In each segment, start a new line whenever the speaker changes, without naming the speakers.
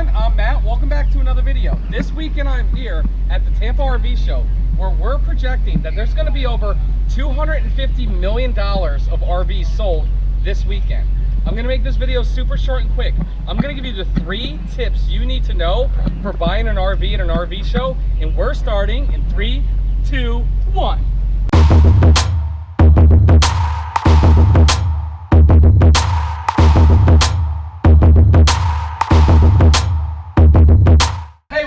everyone, I'm Matt. Welcome back to another video. This weekend I'm here at the Tampa RV Show where we're projecting that there's going to be over $250 million of RVs sold this weekend. I'm going to make this video super short and quick. I'm going to give you the 3 tips you need to know for buying an RV at an RV show, and we're starting in 3, 2, 1.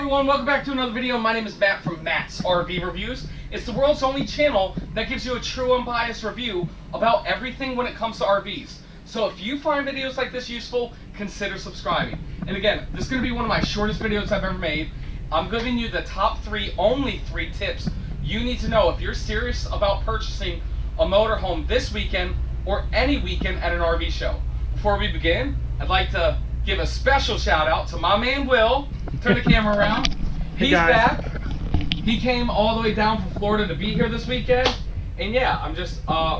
Welcome back to another video. My name is Matt from Matt's RV Reviews. It's the world's only channel that gives you a true unbiased review about everything when it comes to RVs. So if you find videos like this useful, consider subscribing. And again, this is going to be one of my shortest videos I've ever made. I'm giving you the top 3, only 3 tips you need to know if you're serious about purchasing a motorhome this weekend or any weekend at an RV show. Before we begin, I'd like to give a special shout out to my man Will. Turn the camera around. He's back. He came all the way down from Florida to be here this weekend. And yeah, I'm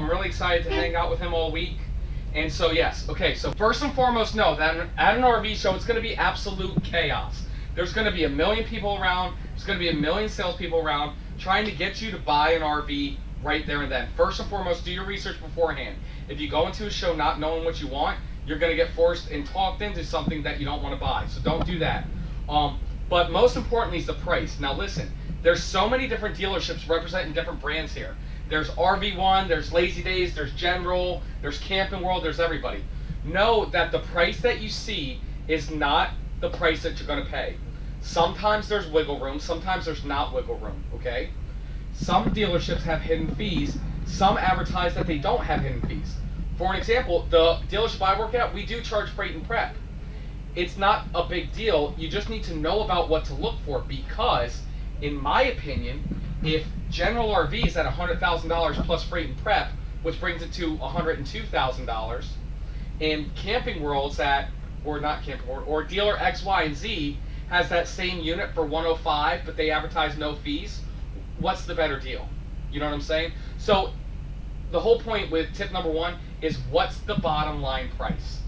really excited to hang out with him all week. And so yes, okay, so first and foremost, know that at an RV show, it's going to be absolute chaos. There's going to be a million people around. There's going to be a million salespeople around trying to get you to buy an RV right there and then. First and foremost, do your research beforehand. If you go into a show not knowing what you want, you're going to get forced and talked into something that you don't want to buy. So don't do that. But most importantly is the price. Now listen, there's so many different dealerships representing different brands here. There's RV1, there's Lazy Days, there's General, there's Camping World, there's everybody. Know that the price that you see is not the price that you're going to pay. Sometimes there's wiggle room, sometimes there's not wiggle room, okay? Some dealerships have hidden fees, some advertise that they don't have hidden fees. For an example, the dealership I work at, we do charge freight and prep. It's not a big deal. You just need to know about what to look for because, in my opinion, if General RV is at $100,000 plus freight and prep, which brings it to $102,000, and Camping World's at, or not Camping World, or dealer X, Y, and Z has that same unit for $105, but they advertise no fees, what's the better deal? You know what I'm saying? So the whole point with tip number 1 is what's the bottom line price.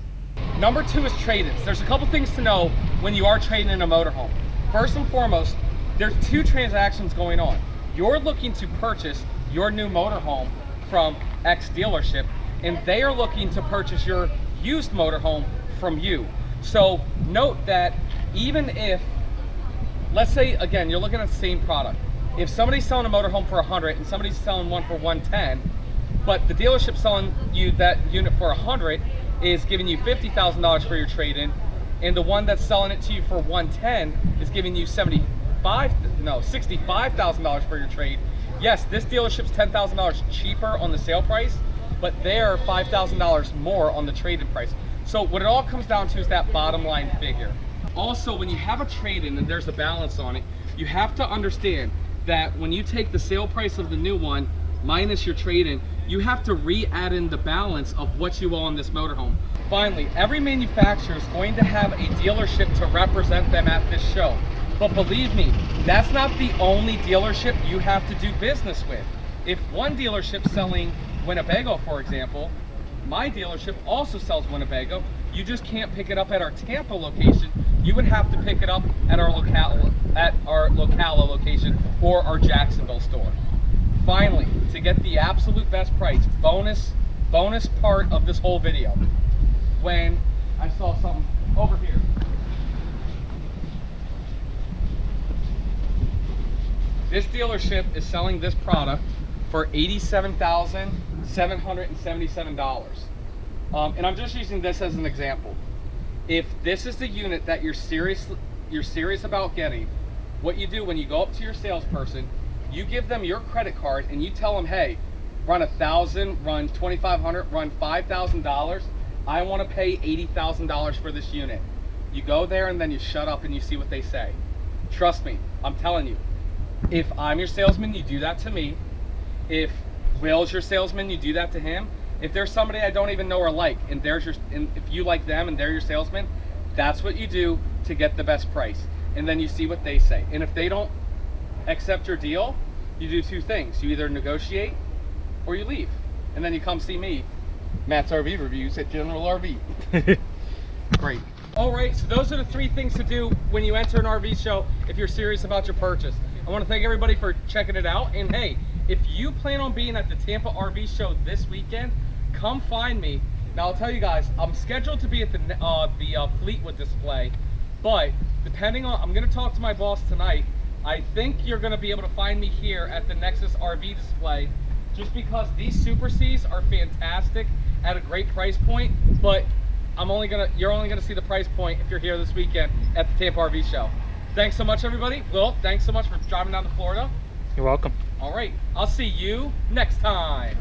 Number 2 is trade-ins. There's a couple things to know when you are trading in a motorhome. First and foremost, there's 2 transactions going on. You're looking to purchase your new motorhome from X dealership, and they are looking to purchase your used motorhome from you. So note that even if, let's say again, you're looking at the same product. If somebody's selling a motorhome for $100 and somebody's selling one for $110, but the dealership selling you that unit for $100 is giving you $50,000 for your trade-in, and the one that's selling it to you for $110 is giving you $65,000 for your trade. Yes, this dealership's $10,000 cheaper on the sale price, but they're $5,000 more on the trade-in price. So what it all comes down to is that bottom line figure. Also, when you have a trade-in and there's a balance on it, you have to understand that when you take the sale price of the new one minus your trade-in, you have to re-add in the balance of what you owe on this motorhome. Finally, every manufacturer is going to have a dealership to represent them at this show. But believe me, that's not the only dealership you have to do business with. If one dealership's selling Winnebago, for example, my dealership also sells Winnebago. You just can't pick it up at our Tampa location. You would have to pick it up at our Ocala location or our Jacksonville store. Finally, to get the absolute best price, bonus part of this whole video, when I saw something over here. This dealership is selling this product for $87,777. And I'm just using this as an example. If this is the unit that you're serious about getting, what you do when you go up to your salesperson, you give them your credit card and you tell them, hey, run $1,000, run $2,500, run $5,000. I want to pay $80,000 for this unit. You go there and then you shut up and you see what they say. Trust me, I'm telling you. If I'm your salesman, you do that to me. If Will's your salesman, you do that to him. If there's somebody I don't even know or like, and if you like them and they're your salesman, that's what you do to get the best price. And then you see what they say. And if they don't accept your deal, you do 2 things. You either negotiate or you leave. And then you come see me, Matt's RV Reviews at General RV. Great. All right, so those are the 3 things to do when you enter an RV show if you're serious about your purchase. I want to thank everybody for checking it out. And hey, if you plan on being at the Tampa RV Show this weekend, come find me. Now I'll tell you guys, I'm scheduled to be at the Fleetwood display, but depending on, I'm going to talk to my boss tonight. I think you're going to be able to find me here at the Nexus RV display, just because these Super Cs are fantastic at a great price point. But you're only gonna see the price point if you're here this weekend at the Tampa RV Show. Thanks so much, everybody. Will, thanks so much for driving down to Florida.
You're welcome.
All right, I'll see you next time.